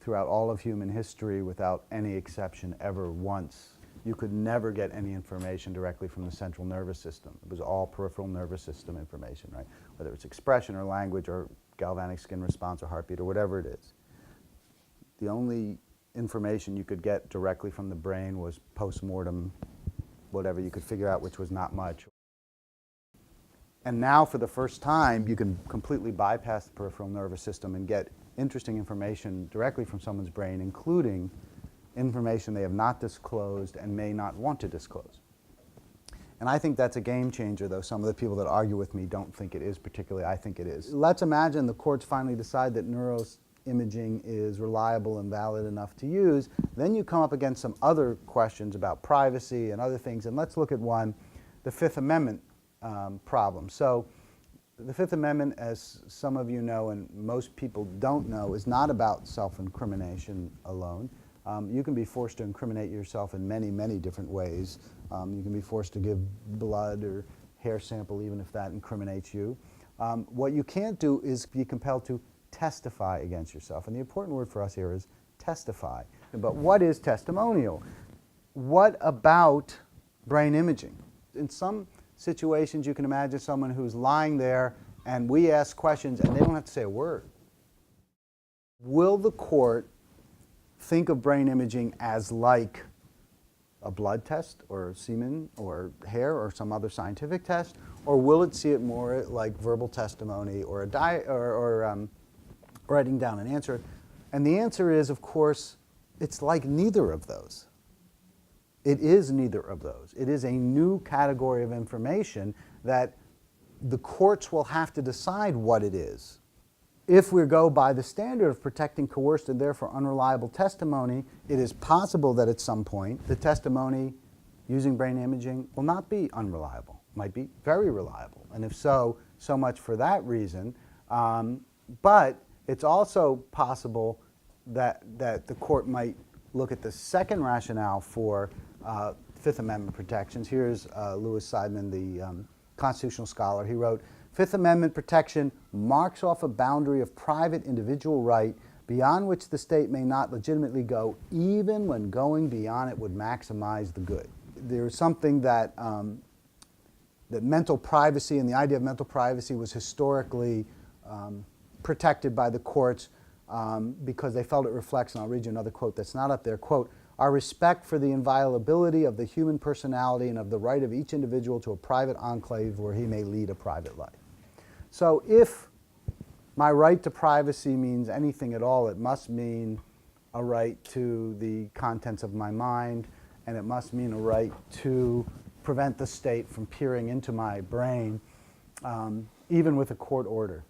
throughout all of human history, without any exception, ever once, you could never get any information directly from the central nervous system. It was all peripheral nervous system information, right? Whether it's expression or language or galvanic skin response or heartbeat or whatever it is. The only information you could get directly from the brain was post-mortem, whatever you could figure out, which was not much. And now, for the first time, you can completely bypass the peripheral nervous system and get interesting information directly from someone's brain, including information they have not disclosed and may not want to disclose. And I think that's a game changer, though some of the people that argue with me don't think it is particularly. I think it is. Let's imagine the courts finally decide that neuroimaging is reliable and valid enough to use. Then you come up against some other questions about privacy and other things. And let's look at one, the Fifth Amendment problem. So the Fifth Amendment, as some of you know and most people don't know, is not about self-incrimination alone. You can be forced to incriminate yourself in many, many different ways. You can be forced to give blood or hair sample even if that incriminates you. What you can't do is be compelled to testify against yourself. And the important word for us here is testify. But what is testimonial? What about brain imaging? In some situations you can imagine someone who's lying there and we ask questions and they don't have to say a word. Will the court think of brain imaging as like a blood test or semen or hair or some other scientific test, or will it see it more like verbal testimony or writing down an answer? And the answer is, of course, it's like neither of those. It is neither of those. It is a new category of information that the courts will have to decide what it is. If we go by the standard of protecting coerced and therefore unreliable testimony, it is possible that at some point the testimony using brain imaging will not be unreliable. It might be very reliable. And if so, so much for that reason. But it's also possible that the court might look at the second rationale for Fifth Amendment protections. Here's Louis Seidman, the constitutional scholar. He wrote, "Fifth Amendment protection marks off a boundary of private individual right beyond which the state may not legitimately go, even when going beyond it would maximize the good." There is something that that mental privacy and the idea of mental privacy was historically protected by the courts because they felt it reflects, and I'll read you another quote that's not up there, quote, "Our respect for the inviolability of the human personality and of the right of each individual to a private enclave where he may lead a private life." So if my right to privacy means anything at all, it must mean a right to the contents of my mind, and it must mean a right to prevent the state from peering into my brain, even with a court order.